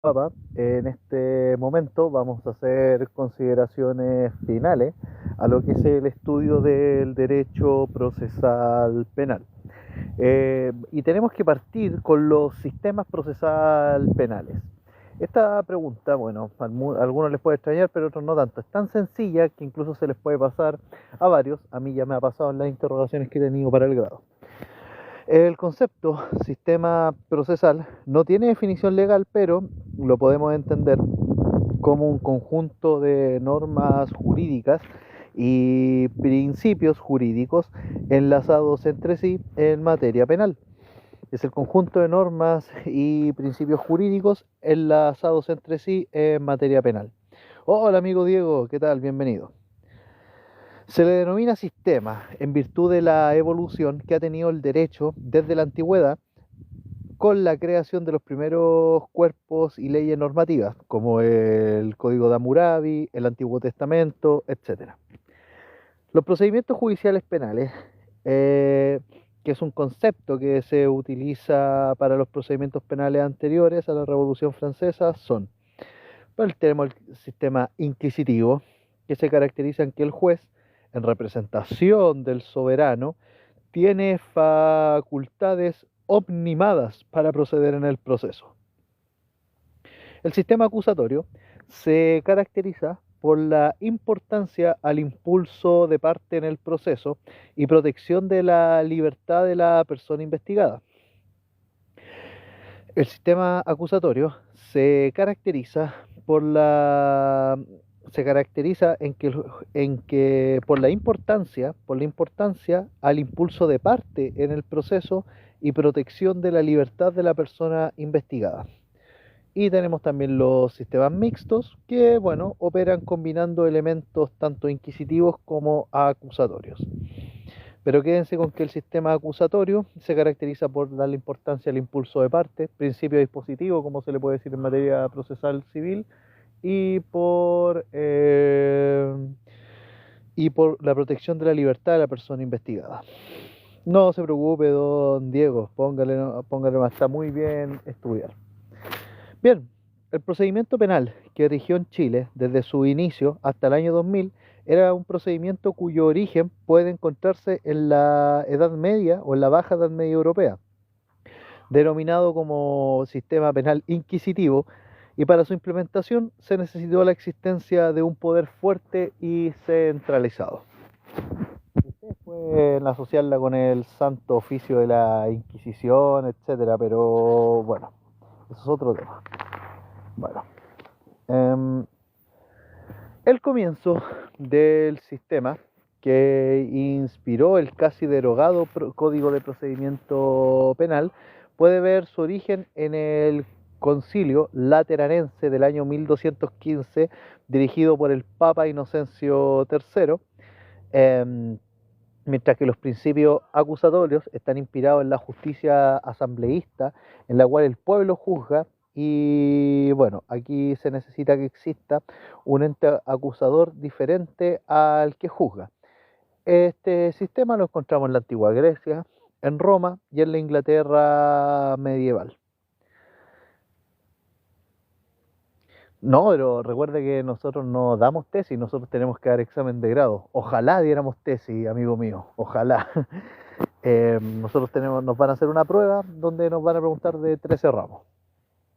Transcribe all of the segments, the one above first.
Papa, en este momento vamos a hacer consideraciones finales a lo que es el estudio del derecho procesal penal. Y tenemos que partir con los sistemas procesal penales. Esta pregunta, bueno, a algunos les puede extrañar, pero a otros no tanto. Es tan sencilla que incluso se les puede pasar a varios. A mí ya me ha pasado en las interrogaciones que he tenido para el grado. El concepto sistema procesal no tiene definición legal, pero lo podemos entender como un conjunto de normas jurídicas y principios jurídicos enlazados entre sí en materia penal. Es el conjunto de normas y principios jurídicos enlazados entre sí en materia penal. Hola amigo Diego, ¿qué tal? Bienvenido. Se le denomina sistema en virtud de la evolución que ha tenido el derecho desde la antigüedad con la creación de los primeros cuerpos y leyes normativas, como el Código de Hammurabi, el Antiguo Testamento, etc. Los procedimientos judiciales penales, que es un concepto que se utiliza para los procedimientos penales anteriores a la Revolución Francesa, son, bueno, tenemos el sistema inquisitivo, que se caracteriza en que el juez, en representación del soberano, tiene facultades omnimadas para proceder en el proceso. El sistema acusatorio se caracteriza por la importancia al impulso de parte en el proceso y protección de la libertad de la persona investigada. El sistema acusatorio se caracteriza por la se caracteriza en que por la importancia al impulso de parte en el proceso y protección de la libertad de la persona investigada. Y tenemos también los sistemas mixtos que, bueno, operan combinando elementos tanto inquisitivos como acusatorios. Pero quédense con que el sistema acusatorio se caracteriza por darle importancia al impulso de parte, principio dispositivo, como se le puede decir en materia procesal civil, y por la protección de la libertad de la persona investigada. No se preocupe, don Diego, póngale más, está muy bien estudiar. Bien, el procedimiento penal que rigió en Chile desde su inicio hasta el año 2000 era un procedimiento cuyo origen puede encontrarse en la Edad Media o en la Baja Edad Media Europea, denominado como sistema penal inquisitivo, y para su implementación se necesitó la existencia de un poder fuerte y centralizado. Ustedes pueden asociarla con el santo oficio de la Inquisición, etcétera, pero bueno, eso es otro tema. Bueno, eh, el comienzo del sistema que inspiró el casi derogado Código de Procedimiento Penal puede ver su origen en el Concilio Lateranense del año 1215, dirigido por el Papa Inocencio III, eh, mientras que los principios acusatorios están inspirados en la justicia asambleísta, en la cual el pueblo juzga. Y bueno, aquí se necesita que exista un ente acusador diferente al que juzga. Este sistema lo encontramos en la antigua Grecia, en Roma y en la Inglaterra medieval. No, pero recuerde que nosotros no damos tesis, nosotros tenemos que dar examen de grado. Ojalá diéramos tesis, amigo mío, ojalá. Nos van a hacer una prueba donde nos van a preguntar de 13 ramos.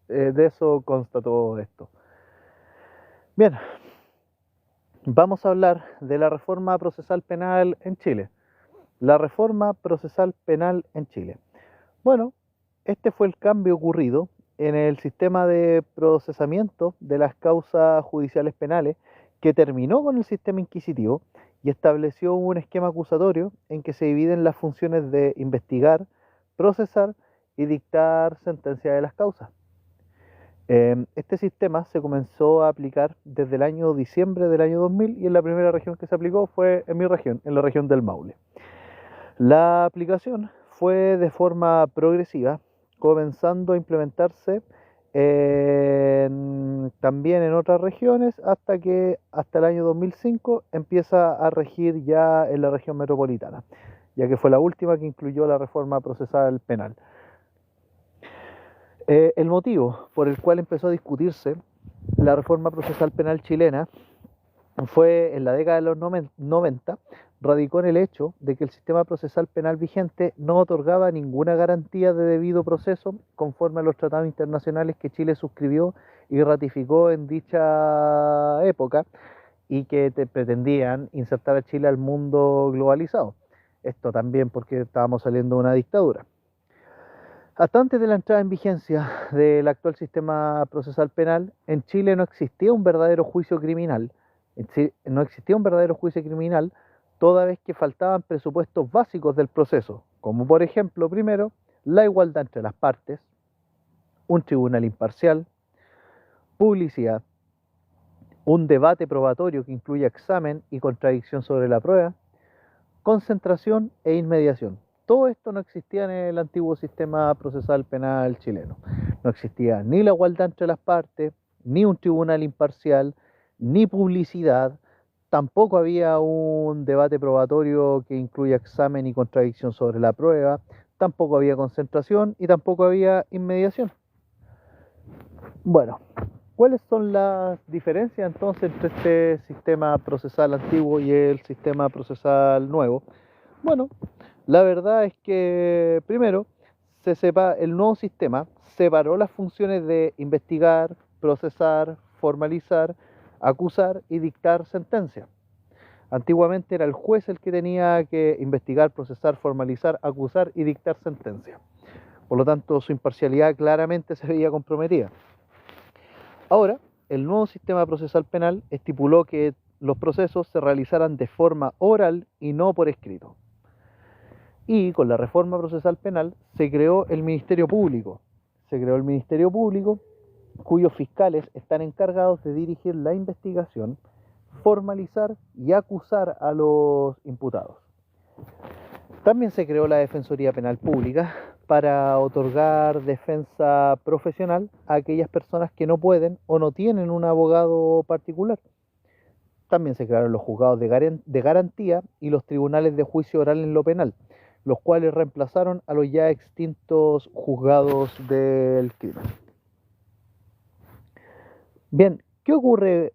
De eso consta todo esto. Bien, vamos a hablar de la reforma procesal penal en Chile. La reforma procesal penal en Chile. Bueno, este fue el cambio ocurrido en el sistema de procesamiento de las causas judiciales penales que terminó con el sistema inquisitivo y estableció un esquema acusatorio en que se dividen las funciones de investigar, procesar y dictar sentencia de las causas. Este sistema se comenzó a aplicar desde el año diciembre del año 2000 y en la primera región que se aplicó fue en mi región, en la región del Maule. La aplicación fue de forma progresiva, comenzando a implementarse también en otras regiones hasta que hasta el año 2005 empieza a regir ya en la región metropolitana, ya que fue la última que incluyó la reforma procesal penal. El motivo por el cual empezó a discutirse la reforma procesal penal chilena fue en la década de los 90, radicó en el hecho de que el sistema procesal penal vigente no otorgaba ninguna garantía de debido proceso conforme a los tratados internacionales que Chile suscribió y ratificó en dicha época y que pretendían insertar a Chile al mundo globalizado. Esto también porque estábamos saliendo de una dictadura. Hasta antes de la entrada en vigencia del actual sistema procesal penal, en Chile no existía un verdadero juicio criminal. No existía un verdadero juicio criminal, toda vez que faltaban presupuestos básicos del proceso, como por ejemplo, primero, la igualdad entre las partes, un tribunal imparcial, publicidad, un debate probatorio que incluya examen y contradicción sobre la prueba, concentración e inmediación. Todo esto no existía en el antiguo sistema procesal penal chileno. No existía ni la igualdad entre las partes, ni un tribunal imparcial, ni publicidad. Tampoco había un debate probatorio que incluya examen y contradicción sobre la prueba. Tampoco había concentración y tampoco había inmediación. Bueno, ¿cuáles son las diferencias entonces entre este sistema procesal antiguo y el sistema procesal nuevo? Bueno, la verdad es que primero el nuevo sistema separó las funciones de investigar, procesar, formalizar, acusar y dictar sentencia. Antiguamente era el juez el que tenía que investigar, procesar, formalizar, acusar y dictar sentencia. Por lo tanto, su imparcialidad claramente se veía comprometida. Ahora, el nuevo sistema procesal penal estipuló que los procesos se realizaran de forma oral y no por escrito. Y con la reforma procesal penal se creó el Ministerio Público. Se creó el Ministerio Público, cuyos fiscales están encargados de dirigir la investigación, formalizar y acusar a los imputados. También se creó la Defensoría Penal Pública para otorgar defensa profesional a aquellas personas que no pueden o no tienen un abogado particular. También se crearon los juzgados de garantía y los tribunales de juicio oral en lo penal, los cuales reemplazaron a los ya extintos juzgados del crimen. Bien, ¿qué ocurre?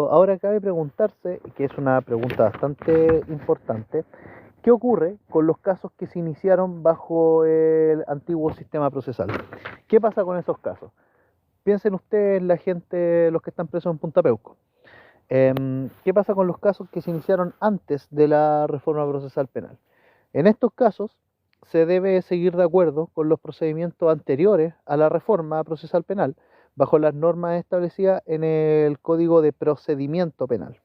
Ahora cabe preguntarse, que es una pregunta bastante importante, ¿qué ocurre con los casos que se iniciaron bajo el antiguo sistema procesal? ¿Qué pasa con esos casos? Piensen ustedes, la gente, los que están presos en Punta Peuco. ¿Qué pasa con los casos que se iniciaron antes de la reforma procesal penal? En estos casos se debe seguir de acuerdo con los procedimientos anteriores a la reforma procesal penal, bajo las normas establecidas en el Código de Procedimiento Penal.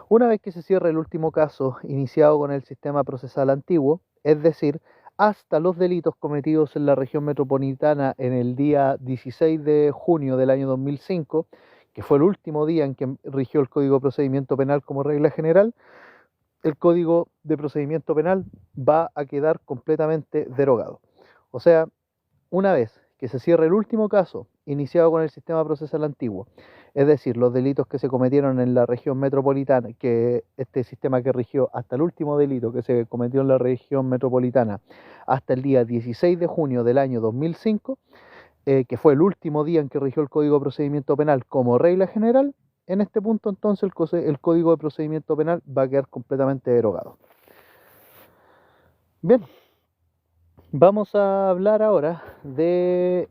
Una vez que se cierre el último caso iniciado con el sistema procesal antiguo, es decir, hasta los delitos cometidos en la región metropolitana en el día 16 de junio del año 2005, que fue el último día en que rigió el Código de Procedimiento Penal como regla general, el Código de Procedimiento Penal va a quedar completamente derogado. O sea, una vez que se cierre el último caso iniciado con el sistema procesal antiguo, es decir, los delitos que se cometieron en la región metropolitana, que este sistema que rigió hasta el último delito que se cometió en la región metropolitana hasta el día 16 de junio del año 2005, que fue el último día en que rigió el Código de Procedimiento Penal como regla general, en este punto entonces el Código de Procedimiento Penal va a quedar completamente derogado. Bien, vamos a hablar ahora del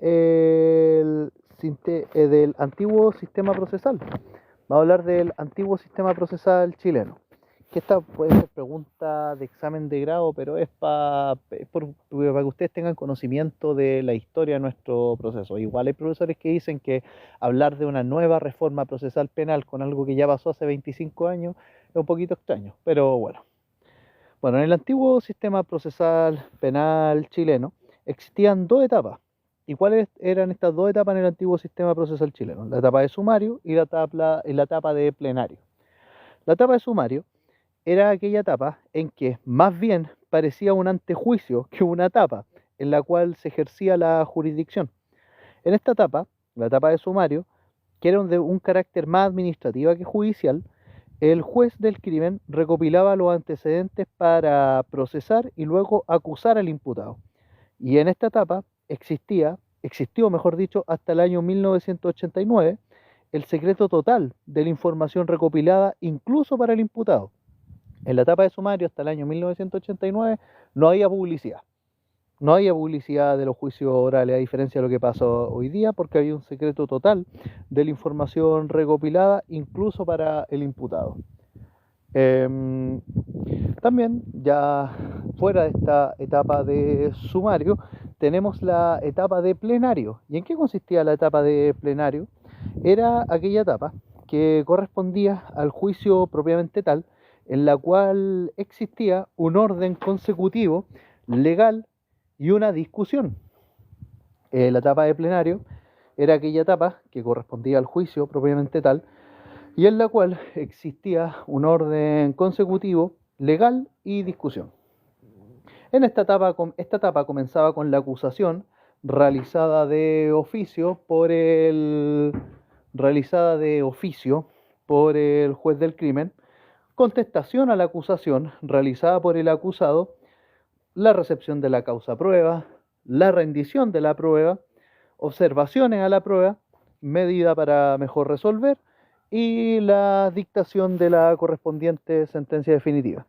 antiguo sistema procesal. Vamos a hablar del antiguo sistema procesal chileno. Que esta puede ser pregunta de examen de grado, pero es para que ustedes tengan conocimiento de la historia de nuestro proceso. Igual hay profesores que dicen que hablar de una nueva reforma procesal penal con algo que ya pasó hace 25 años es un poquito extraño, pero bueno. Bueno, en el antiguo sistema procesal penal chileno existían dos etapas. ¿Y cuáles eran estas dos etapas en el antiguo sistema procesal chileno? La etapa de sumario y la etapa de plenario. La etapa de sumario era aquella etapa en que más bien parecía un antejuicio que una etapa en la cual se ejercía la jurisdicción. En esta etapa, la etapa de sumario, que era de un carácter más administrativo que judicial, el juez del crimen recopilaba los antecedentes para procesar y luego acusar al imputado. Y en esta etapa existía existió, mejor dicho, hasta el año 1989, el secreto total de la información recopilada incluso para el imputado. En la etapa de sumario hasta el año 1989 no había publicidad. No había publicidad de los juicios orales, a diferencia de lo que pasa hoy día, porque había un secreto total de la información recopilada, incluso para el imputado. También, ya fuera de esta etapa de sumario, tenemos la etapa de plenario. ¿Y en qué consistía la etapa de plenario? Era aquella etapa que correspondía al juicio propiamente tal, en la cual existía un orden consecutivo, legal y una discusión. La etapa de plenario era aquella etapa que correspondía al juicio propiamente tal, y en la cual existía un orden consecutivo, legal y discusión. Esta etapa comenzaba con la acusación realizada de oficio por el juez del crimen, contestación a la acusación realizada por el acusado, la recepción de la causa prueba, la rendición de la prueba, observaciones a la prueba, medida para mejor resolver y la dictación de la correspondiente sentencia definitiva.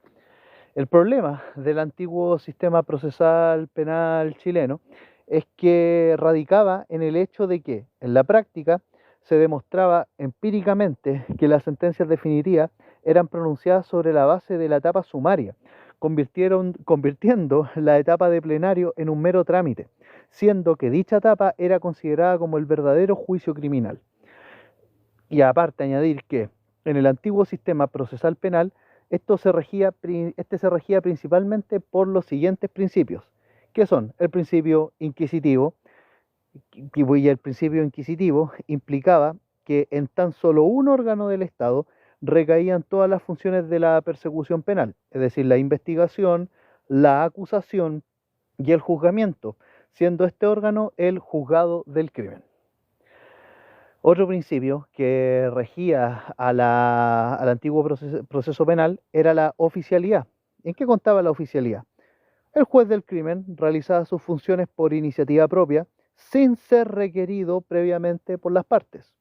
El problema del antiguo sistema procesal penal chileno es que radicaba en el hecho de que, en la práctica, se demostraba empíricamente que las sentencias definitivas eran pronunciadas sobre la base de la etapa sumaria, convirtiendo la etapa de plenario en un mero trámite, siendo que dicha etapa era considerada como el verdadero juicio criminal. Y aparte añadir que en el antiguo sistema procesal penal este se regía principalmente por los siguientes principios, que son el principio inquisitivo, y el principio inquisitivo implicaba que en tan solo un órgano del Estado recaían todas las funciones de la persecución penal, es decir, la investigación, la acusación y el juzgamiento, siendo este órgano el juzgado del crimen. Otro principio que regía al antiguo proceso penal era la oficialidad. ¿En qué contaba la oficialidad? El juez del crimen realizaba sus funciones por iniciativa propia, sin ser requerido previamente por las partes.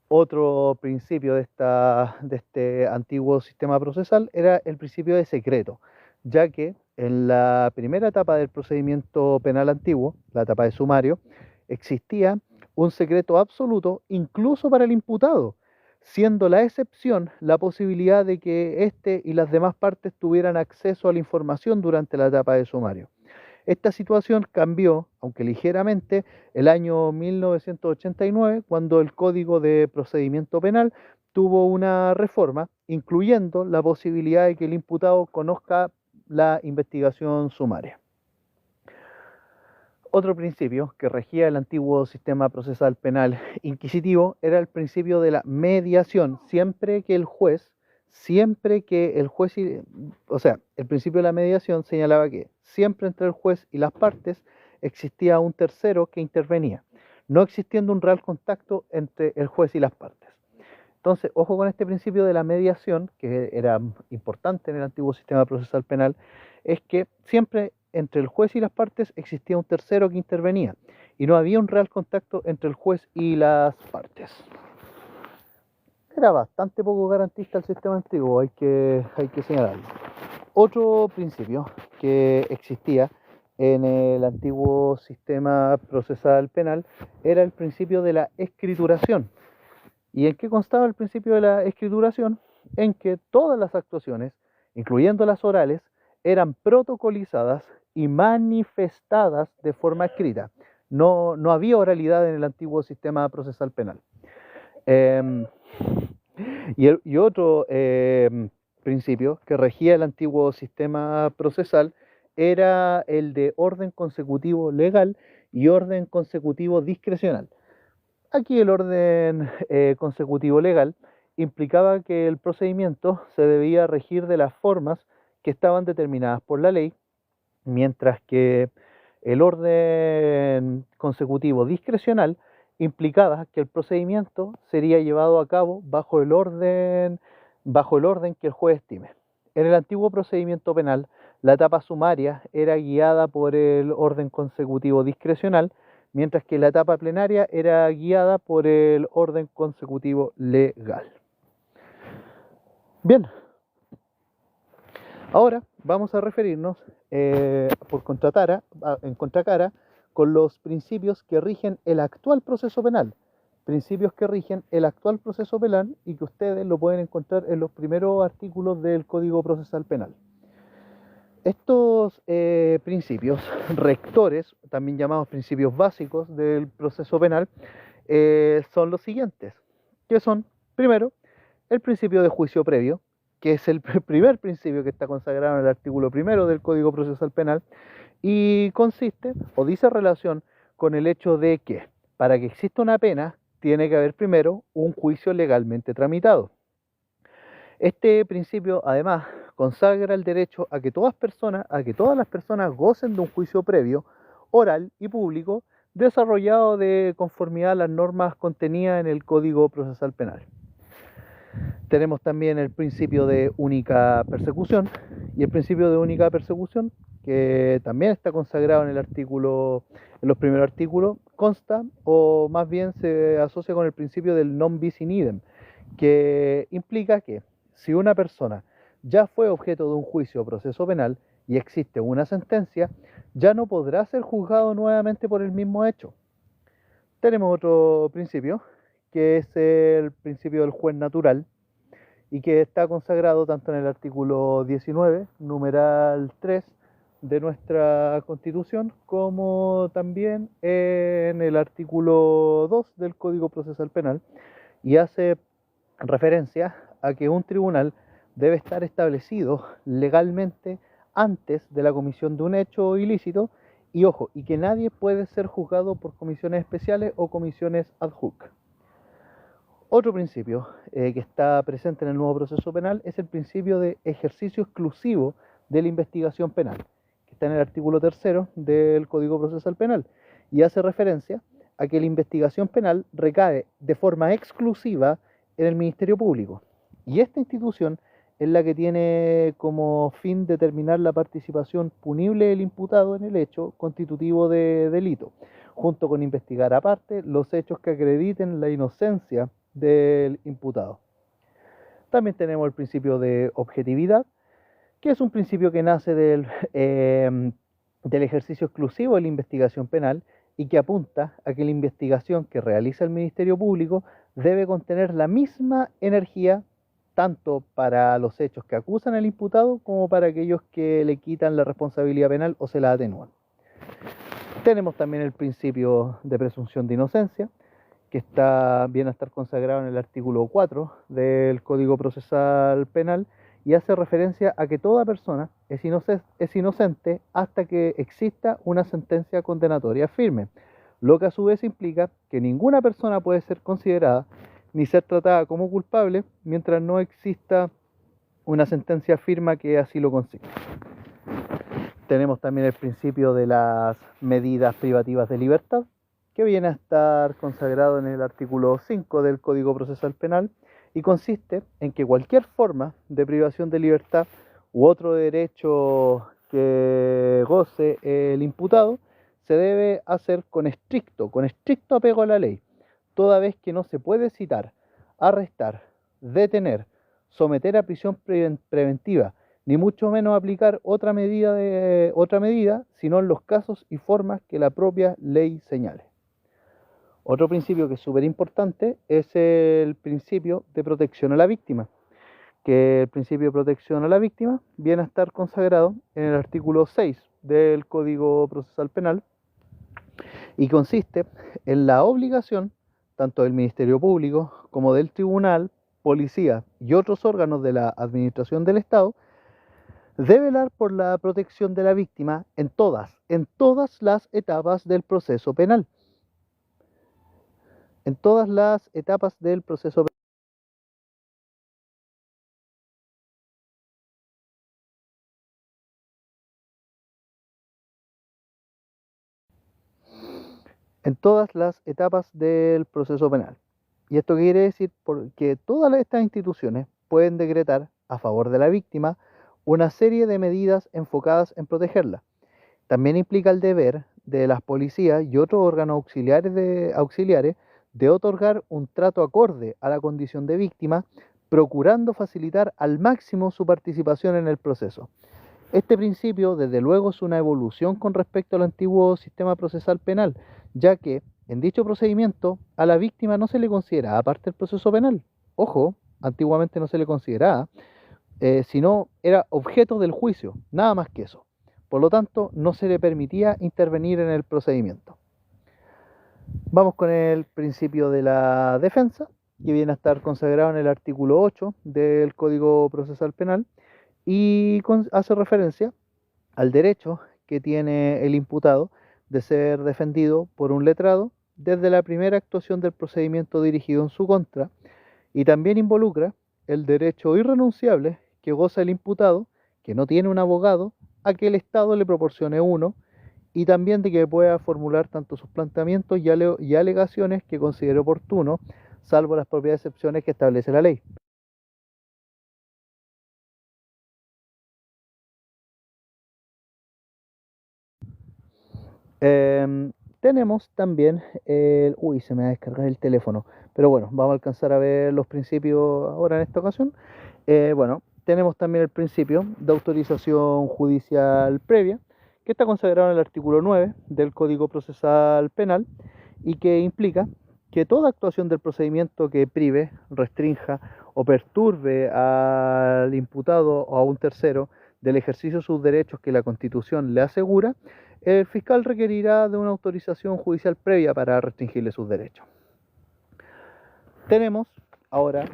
Otro principio de este antiguo sistema procesal era el principio de secreto, ya que en la primera etapa del procedimiento penal antiguo, la etapa de sumario, existía un secreto absoluto incluso para el imputado, siendo la excepción la posibilidad de que éste y las demás partes tuvieran acceso a la información durante la etapa de sumario. Esta situación cambió, aunque ligeramente, el año 1989, cuando el Código de Procedimiento Penal tuvo una reforma, incluyendo la posibilidad de que el imputado conozca la investigación sumaria. Otro principio que regía el antiguo sistema procesal penal inquisitivo era el principio de la mediación, siempre que el principio de la mediación señalaba que siempre entre el juez y las partes existía un tercero que intervenía, no existiendo un real contacto entre el juez y las partes. Entonces, ojo con este principio de la mediación, que era importante en el antiguo sistema procesal penal, es que siempre entre el juez y las partes existía un tercero que intervenía y no había un real contacto entre el juez y las partes. Era bastante poco garantista el sistema antiguo, hay que señalarlo. Otro principio que existía en el antiguo sistema procesal penal era el principio de la escrituración. ¿Y en qué constaba el principio de la escrituración? En que todas las actuaciones, incluyendo las orales, eran protocolizadas y manifestadas de forma escrita. No había oralidad en el antiguo sistema procesal penal. Y otro principio que regía el antiguo sistema procesal era el de orden consecutivo legal y orden consecutivo discrecional. Aquí el orden consecutivo legal implicaba que el procedimiento se debía regir de las formas que estaban determinadas por la ley, mientras que el orden consecutivo discrecional implicaba que el procedimiento sería llevado a cabo bajo el orden que el juez estime. En el antiguo procedimiento penal, la etapa sumaria era guiada por el orden consecutivo discrecional, mientras que la etapa plenaria era guiada por el orden consecutivo legal. Bien, ahora vamos a referirnos en contracara con los principios que rigen el actual proceso penal. Principios que rigen el actual proceso penal y que ustedes lo pueden encontrar en los primeros artículos del Código Procesal Penal. Estos principios rectores, también llamados principios básicos del proceso penal, son los siguientes, que son, primero, el principio de juicio previo, que es el primer principio que está consagrado en el artículo primero del Código Procesal Penal, y consiste o dice relación con el hecho de que para que exista una pena tiene que haber primero un juicio legalmente tramitado. Este principio además consagra el derecho a que todas las personas gocen de un juicio previo, oral y público, desarrollado de conformidad a las normas contenidas en el Código Procesal Penal. Tenemos también el principio de única persecución, y el principio de única persecución, que también está consagrado en los primeros artículos, consta o más bien se asocia con el principio del non bis in idem, que implica que si una persona ya fue objeto de un juicio o proceso penal y existe una sentencia, ya no podrá ser juzgado nuevamente por el mismo hecho. Tenemos otro principio, que es el principio del juez natural, y que está consagrado tanto en el artículo 19, numeral 3 de nuestra Constitución, como también en el artículo 2 del Código Procesal Penal, y hace referencia a que un tribunal debe estar establecido legalmente antes de la comisión de un hecho ilícito, y ojo, y que nadie puede ser juzgado por comisiones especiales o comisiones ad hoc. Otro principio que está presente en el nuevo proceso penal es el principio de ejercicio exclusivo de la investigación penal, que está en el artículo 3 del Código Procesal Penal, y hace referencia a que la investigación penal recae de forma exclusiva en el Ministerio Público, y esta institución es la que tiene como fin determinar la participación punible del imputado en el hecho constitutivo de delito, junto con investigar aparte los hechos que acrediten la inocencia del imputado. También tenemos el principio de objetividad, que es un principio que nace del ejercicio exclusivo de la investigación penal y que apunta a que la investigación que realiza el Ministerio Público debe contener la misma energía tanto para los hechos que acusan al imputado como para aquellos que le quitan la responsabilidad penal o se la atenúan. Tenemos también el principio de presunción de inocencia, que viene a estar consagrado en el artículo 4 del Código Procesal Penal, y hace referencia a que toda persona es inocente hasta que exista una sentencia condenatoria firme, lo que a su vez implica que ninguna persona puede ser considerada ni ser tratada como culpable mientras no exista una sentencia firme que así lo consigne. Tenemos también el principio de las medidas privativas de libertad, que viene a estar consagrado en el artículo 5 del Código Procesal Penal, y consiste en que cualquier forma de privación de libertad u otro derecho que goce el imputado se debe hacer con estricto apego a la ley, toda vez que no se puede citar, arrestar, detener, someter a prisión preventiva, ni mucho menos aplicar otra medida, sino en los casos y formas que la propia ley señale. Otro principio que es súper importante es el principio de protección a la víctima, que el principio de protección a la víctima viene a estar consagrado en el artículo 6 del Código Procesal Penal, y consiste en la obligación tanto del Ministerio Público como del Tribunal, Policía y otros órganos de la Administración del Estado de velar por la protección de la víctima en todas las etapas del proceso penal. En todas las etapas del proceso penal. En todas las etapas del proceso penal. ¿Y esto quiere decir? Porque todas estas instituciones pueden decretar a favor de la víctima una serie de medidas enfocadas en protegerla. También implica el deber de las policías y otros órganos auxiliares de otorgar un trato acorde a la condición de víctima, procurando facilitar al máximo su participación en el proceso. Este principio, desde luego, es una evolución con respecto al antiguo sistema procesal penal, ya que en dicho procedimiento a la víctima no se le consideraba parte del proceso penal. Ojo, antiguamente no se le consideraba, sino era objeto del juicio, nada más que eso. Por lo tanto, no se le permitía intervenir en el procedimiento. Vamos con el principio de la defensa, que viene a estar consagrado en el artículo 8 del Código Procesal Penal y hace referencia al derecho que tiene el imputado de ser defendido por un letrado desde la primera actuación del procedimiento dirigido en su contra, y también involucra el derecho irrenunciable que goza el imputado, que no tiene un abogado, a que el Estado le proporcione uno, y también de que pueda formular tanto sus planteamientos y alegaciones que considere oportuno, salvo las propias excepciones que establece la ley. Tenemos también uy, se me va a descargar el teléfono, pero bueno, vamos a alcanzar a ver los principios ahora en esta ocasión. Bueno, tenemos también el principio de autorización judicial previa, que está consagrado en el artículo 9 del Código Procesal Penal y que implica que toda actuación del procedimiento que prive, restrinja o perturbe al imputado o a un tercero del ejercicio de sus derechos que la Constitución le asegura, el fiscal requerirá de una autorización judicial previa para restringirle sus derechos. Tenemos ahora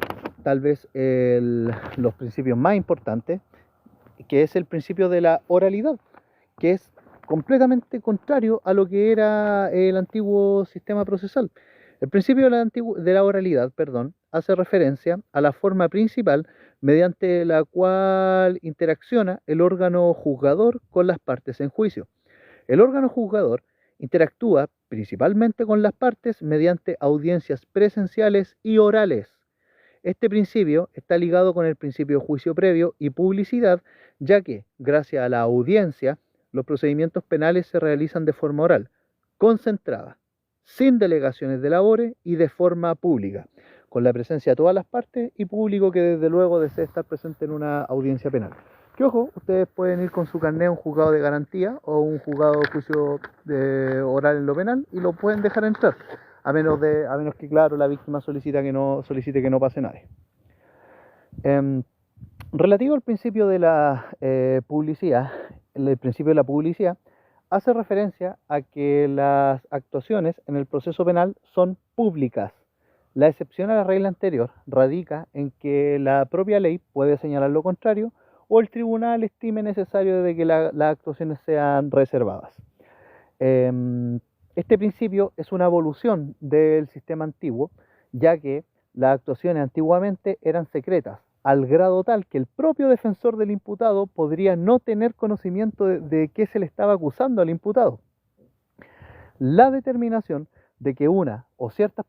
tal vez los principios más importantes, que es el principio de la oralidad, que es completamente contrario a lo que era el antiguo sistema procesal. El principio de la oralidad, hace referencia a la forma principal mediante la cual interacciona el órgano juzgador con las partes en juicio. El órgano juzgador interactúa principalmente con las partes mediante audiencias presenciales y orales. Este principio está ligado con el principio de juicio previo y publicidad, ya que, gracias a la audiencia, los procedimientos penales se realizan de forma oral, concentrada, sin delegaciones de labores y de forma pública, con la presencia de todas las partes y público que desde luego desee estar presente en una audiencia penal. Que ojo, ustedes pueden ir con su carnet a un juzgado de garantía o un juzgado de juicio oral en lo penal y lo pueden dejar entrar, a menos que, claro, la víctima solicite que no pase nada. Relativo al principio de la publicidad, el principio de la publicidad hace referencia a que las actuaciones en el proceso penal son públicas. La excepción a la regla anterior radica en que la propia ley puede señalar lo contrario o el tribunal estime necesario de que las actuaciones sean reservadas. Este principio es una evolución del sistema antiguo, ya que las actuaciones antiguamente eran secretas, al grado tal que el propio defensor del imputado podría no tener conocimiento de qué se le estaba acusando al imputado. La determinación de que una o ciertas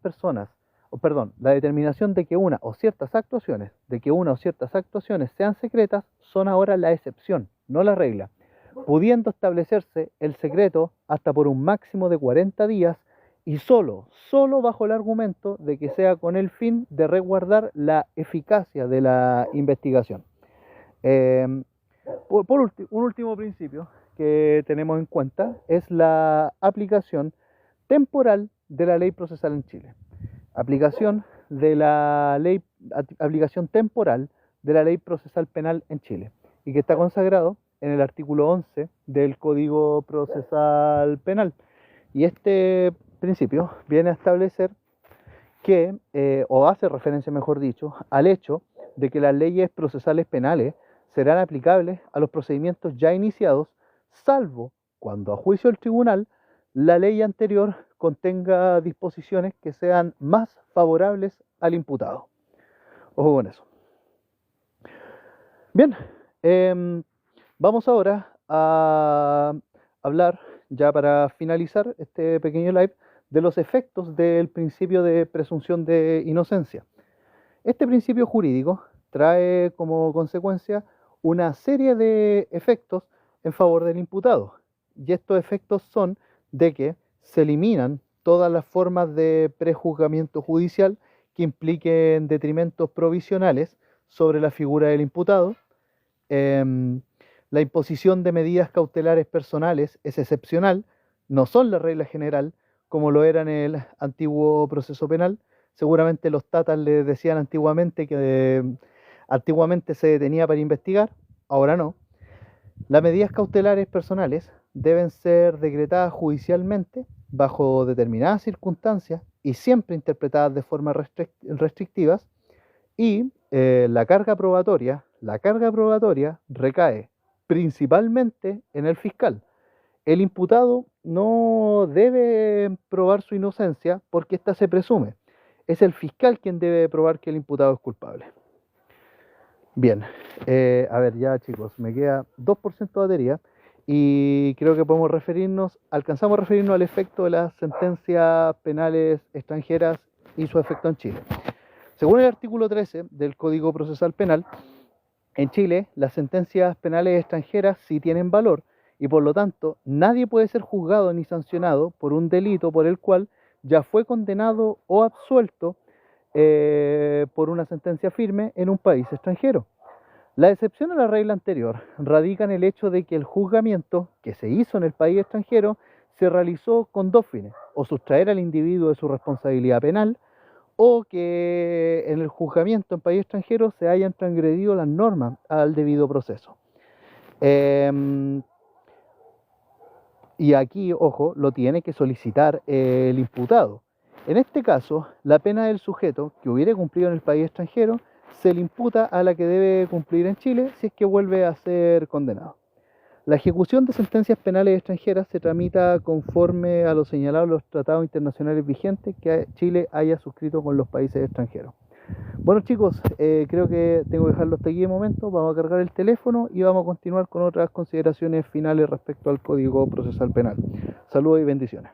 actuaciones sean secretas son ahora la excepción, no la regla, pudiendo establecerse el secreto hasta por un máximo de 40 días y solo bajo el argumento de que sea con el fin de resguardar la eficacia de la investigación. Un último principio que tenemos en cuenta es la aplicación temporal de la ley procesal en Chile. Aplicación temporal de la ley procesal penal en Chile, y que está consagrado en el artículo 11 del Código Procesal Penal. Y este principio viene a establecer que, o hace referencia, mejor dicho, al hecho de que las leyes procesales penales serán aplicables a los procedimientos ya iniciados, salvo cuando a juicio del tribunal la ley anterior contenga disposiciones que sean más favorables al imputado. Ojo con eso. Bien, vamos ahora a hablar, ya para finalizar este pequeño live, de los efectos del principio de presunción de inocencia. Este principio jurídico trae como consecuencia una serie de efectos en favor del imputado, y estos efectos son de que se eliminan todas las formas de prejuzgamiento judicial que impliquen detrimentos provisionales sobre la figura del imputado. La imposición de medidas cautelares personales es excepcional, no son la regla general como lo era en el antiguo proceso penal. Seguramente los tatas les decían antiguamente que antiguamente se detenía para investigar, ahora no. Las medidas cautelares personales deben ser decretadas judicialmente bajo determinadas circunstancias y siempre interpretadas de forma restrictivas, y la carga probatoria recae principalmente en el fiscal. El imputado no debe probar su inocencia porque ésta se presume. Es el fiscal quien debe probar que el imputado es culpable. Bien, a ver ya chicos, me queda 2% de batería y creo que podemos alcanzamos a referirnos al efecto de las sentencias penales extranjeras y su efecto en Chile. Según el artículo 13 del Código Procesal Penal, en Chile las sentencias penales extranjeras sí tienen valor y por lo tanto nadie puede ser juzgado ni sancionado por un delito por el cual ya fue condenado o absuelto por una sentencia firme en un país extranjero. La excepción a la regla anterior radica en el hecho de que el juzgamiento que se hizo en el país extranjero se realizó con dos fines: o sustraer al individuo de su responsabilidad penal, o que en el juzgamiento en país extranjero se hayan transgredido las normas al debido proceso. Y aquí, ojo, lo tiene que solicitar el imputado. En este caso, la pena del sujeto que hubiera cumplido en el país extranjero se le imputa a la que debe cumplir en Chile si es que vuelve a ser condenado. La ejecución de sentencias penales extranjeras se tramita conforme a lo señalado en los tratados internacionales vigentes que Chile haya suscrito con los países extranjeros. Bueno chicos, creo que tengo que dejarlo hasta aquí de momento. Vamos a cargar el teléfono y vamos a continuar con otras consideraciones finales respecto al Código Procesal Penal. Saludos y bendiciones.